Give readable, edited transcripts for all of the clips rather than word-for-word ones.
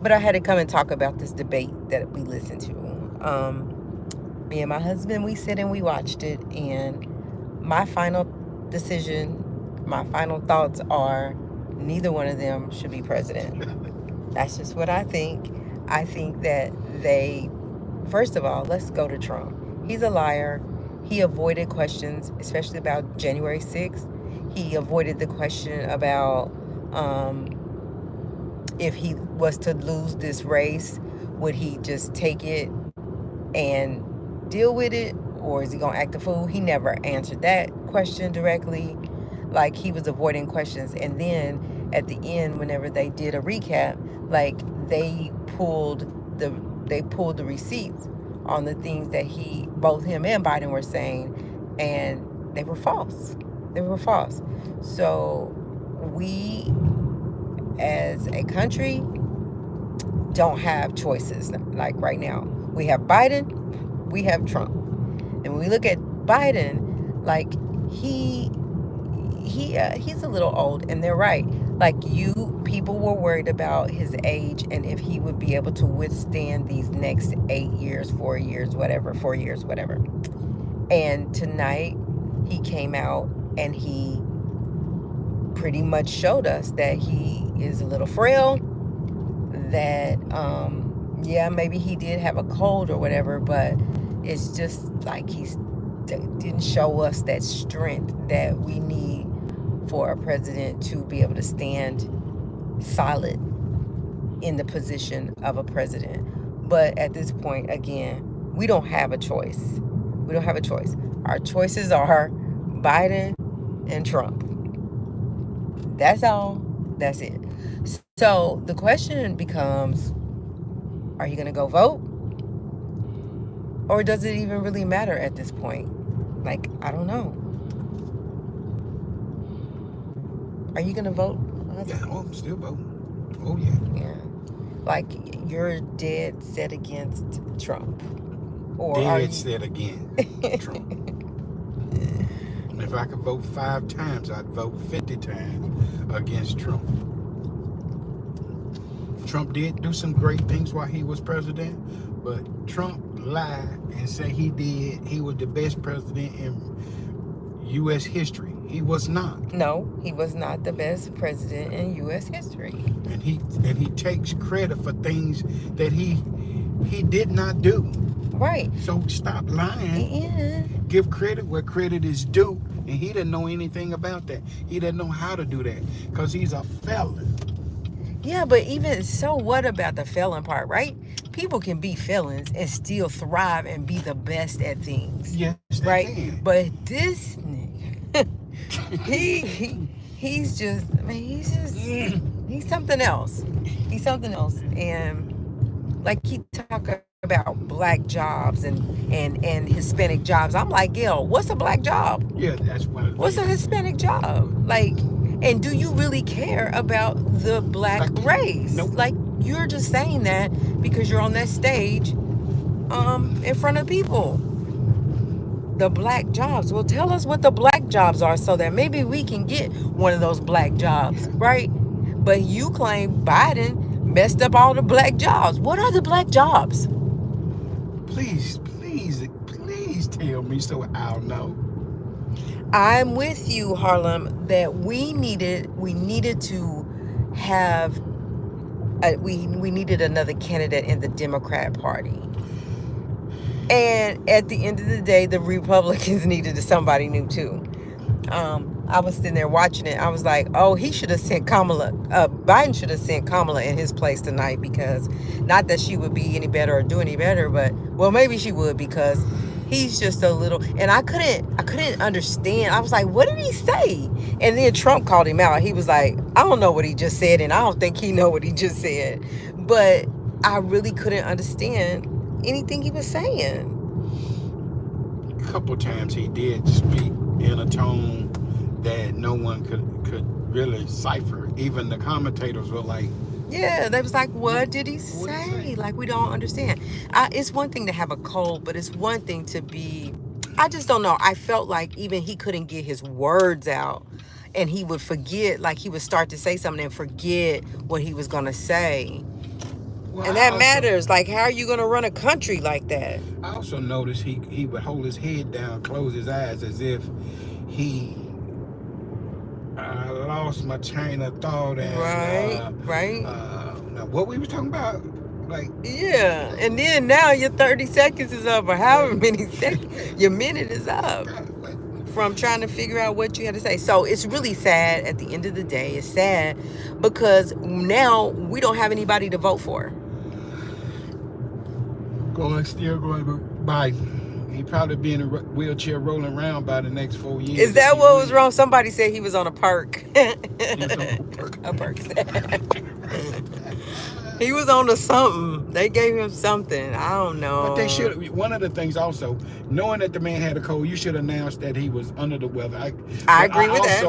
But I had to come and talk about this debate that we listened to. Me and my husband, we sit and we watched it, and my final decision, my final thoughts are neither one of them should be president. That's just what I think. I think that they, first of all, let's go to Trump. He's a liar. He avoided questions, especially about January 6th. He avoided the question about if he was to lose this race, would he just take it and deal with it, or is he gonna act a fool? He never answered that question directly. Like, he was avoiding questions, and then at the end, whenever they did a recap, like the they pulled the receipts on the things that both him and Biden were saying, and they were false. They were false. So we, as a country, don't have choices. Like right now, we have Biden, we have Trump. And when we look at Biden, like he's a little old, and they're right. Like, people were worried about his age and if he would be able to withstand these next 8 years, 4 years, whatever, 4 years, whatever. And tonight he came out and he pretty much showed us that he is a little frail, that yeah, maybe he did have a cold or whatever, but it's just like didn't show us that strength that we need for a president to be able to stand solid in the position of a president. But at this point, again, we don't have a choice. We don't have a choice. Our choices are Biden and Trump. That's all. That's it. So the question becomes, are you going to go vote? Or does it even really matter at this point? Like, I don't know. Are you going to vote? Yeah, I'm still voting. Oh, yeah. Yeah. Like, you're dead set against Trump. Or dead set again, Trump. And if I could vote 5 times, I'd vote 50 times against Trump. Trump did do some great things while he was president, but Trump lied and said he was the best president in U.S. history. He was not. No, he was not the best president in U.S. history. And he takes credit for things that he did not do. Right. So stop lying. Yeah. Give credit where credit is due. And he didn't know anything about that. He didn't know how to do that because he's a felon. Yeah, but even so, what about the felon part, right? People can be felons and still thrive and be the best at things. Yes, they right? can. But this nigga, he's just, I mean, he's something else. He's something else. And like, he talk about black jobs and Hispanic jobs. I'm like, Gail, what's a black job? Yeah, that's one of the What's a Hispanic job? Like, and do you really care about the black race? Nope. Like, you're just saying that because you're on that stage in front of people. The black jobs. Well, tell us what the black jobs are so that maybe we can get one of those black jobs, right? But you claim Biden messed up all the black jobs. What are the black jobs? Please tell me so I'll know. I'm with you, Harlem, that we needed to have we needed another candidate in the Democrat Party. And at the end of the day, the Republicans needed somebody new too. I was sitting there watching it. I was like, oh, he should have sent Kamala. Biden should have sent Kamala in his place tonight, because not that she would be any better or do any better, but well, maybe she would, because he's just a little. And I couldn't understand. I was like, what did he say? And then Trump called him out. He was like, I don't know what he just said, and I don't think he know what he just said. But I really couldn't understand anything he was saying. A couple times he did speak in a tone that no one could really cipher. Even the commentators were like, yeah, they was like, what did he say? Like, we don't understand. It's one thing to have a cold, but it's one thing to be, I just don't know. I felt like even he couldn't get his words out, and he would forget, like he would start to say something and forget what he was going to say. Well, And that matters. Like, how are you going to run a country like that? I also noticed he would hold his head down, close his eyes as if he lost my train of thought. And Right. now what we was talking about, like, Yeah. And then now your 30 seconds is up, or however many seconds, your minute is up from trying to figure out what you had to say. So it's really sad at the end of the day. It's sad because now we don't have anybody to vote for. still going Biden. He probably be in a wheelchair rolling around by the next 4 years. Is that what was wrong? Somebody said he was on a perk. He was on a perk. A perk. He was on to something. They gave him something. I don't know. But they should. One of the things also, knowing that the man had a cold, you should announce that he was under the weather. I agree with that.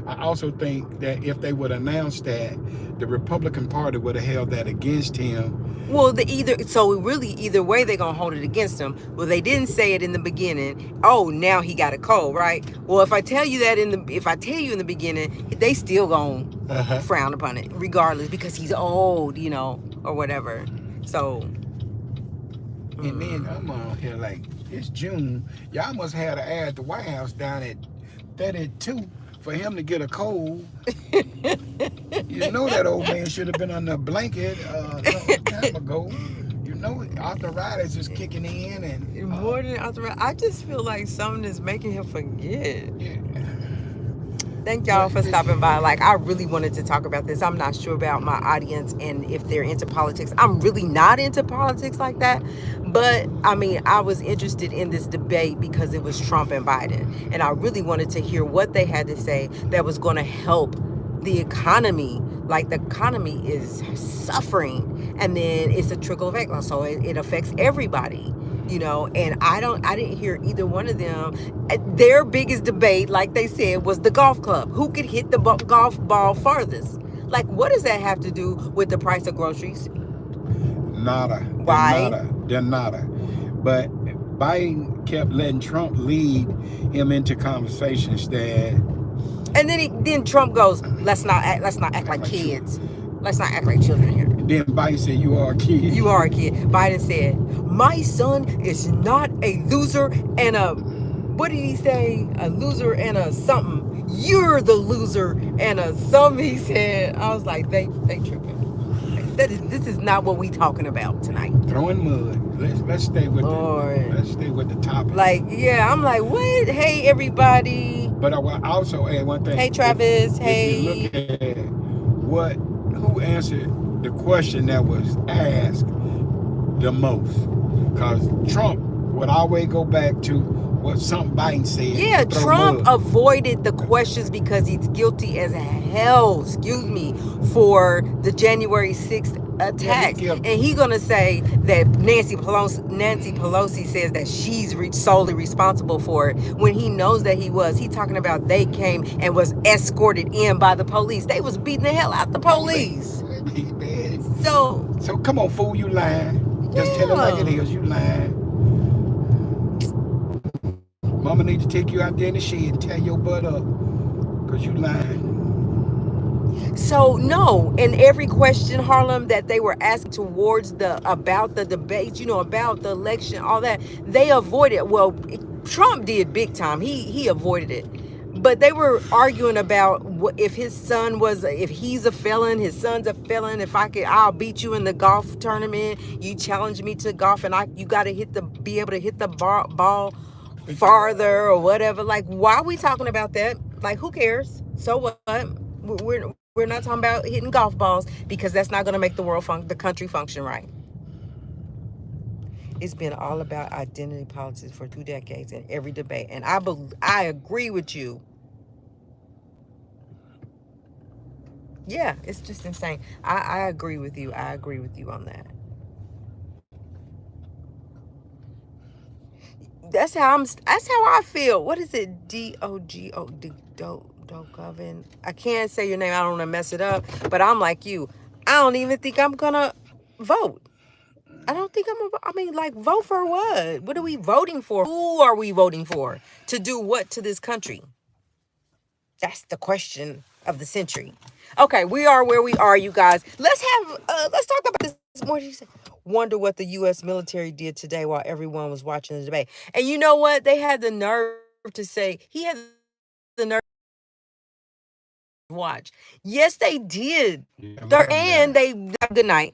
I also think that if they would announce that, the Republican Party would have held that against him. Well, either way they're gonna hold it against him. Well, they didn't say it in the beginning. Oh, now he got a cold, right? Well, if I tell you in the beginning, they still gonna frown upon it, regardless, because he's old, or whatever. So. And then I'm on here like it's June. Y'all must have the air at the White House down at 32 for him to get a cold. You know that old man should have been under a blanket a long time ago. You know, arthritis is kicking in, and more than arthritis, I just feel like something is making him forget. Yeah. Thank y'all for stopping by. Like, I really wanted to talk about this. I'm not sure about my audience and if they're into politics. I'm really not into politics like that. But, I mean, I was interested in this debate because it was Trump and Biden. And I really wanted to hear what they had to say that was going to help the economy. Like, the economy is suffering. And then it's a trickle effect. So it affects everybody. And I didn't hear either one of them. Their biggest debate, like they said, was the golf club. Who could hit the golf ball farthest? Like, what does that have to do with the price of groceries? Nada. Why? They're nada. But Biden kept letting Trump lead him into conversations that. And then Trump goes, let's not act like kids. Let's not act like children here. Then Biden said, you are a kid. You are a kid. Biden said, my son is not a loser and what did he say? A loser and a something. You're the loser and a something, he said. I was like, they tripping. This is not what we talking about tonight. Throwing mud. Let's stay with the topic. Like, yeah, I'm like, what? Hey, everybody. But I will also add one thing. Hey, Travis. If you look at who answered the question that was asked the most, because Trump would always go back to what something Biden said. Yeah, Trump avoided the questions because he's guilty as hell, for the January 6th attack. Yeah, and he's going to say that Nancy Pelosi says that she's solely responsible for it, when he knows that he was. He's talking about they came and was escorted in by the police. They was beating the hell out the police. So come on, fool, you lying. Just tell it like it is, you lying. Mama need to take you out there in the shed and tear your butt up, because you lying. So, no, in every question, Harlem, that they were asked towards about the debates, about the election, all that, they avoided. Well, Trump did big time. He avoided it. But they were arguing about if he's a felon, his son's a felon. I'll beat you in the golf tournament. You challenge me to golf, and you got to be able to hit the ball farther or whatever. Like, why are we talking about that? Like, who cares? So what? We're not talking about hitting golf balls, because that's not going to make the country function right. It's been all about identity politics for 2 decades in every debate, and I agree with you. Yeah, it's just insane. I agree with you. I agree with you on that. That's how I feel. What is it? Dogovan. I can't say your name. I don't want to mess it up. But I'm like you. I don't even think I'm gonna vote. I don't think vote for what? What are we voting for? Who are we voting for? To do what to this country? That's the question of the century. Okay, we are where we are, you guys. Let's talk about this What did he say? Wonder what the U.S. military did today while everyone was watching the debate. And you know what? They had the nerve to say, he had the nerve to watch. Yes, they did. Yeah, And they, good night.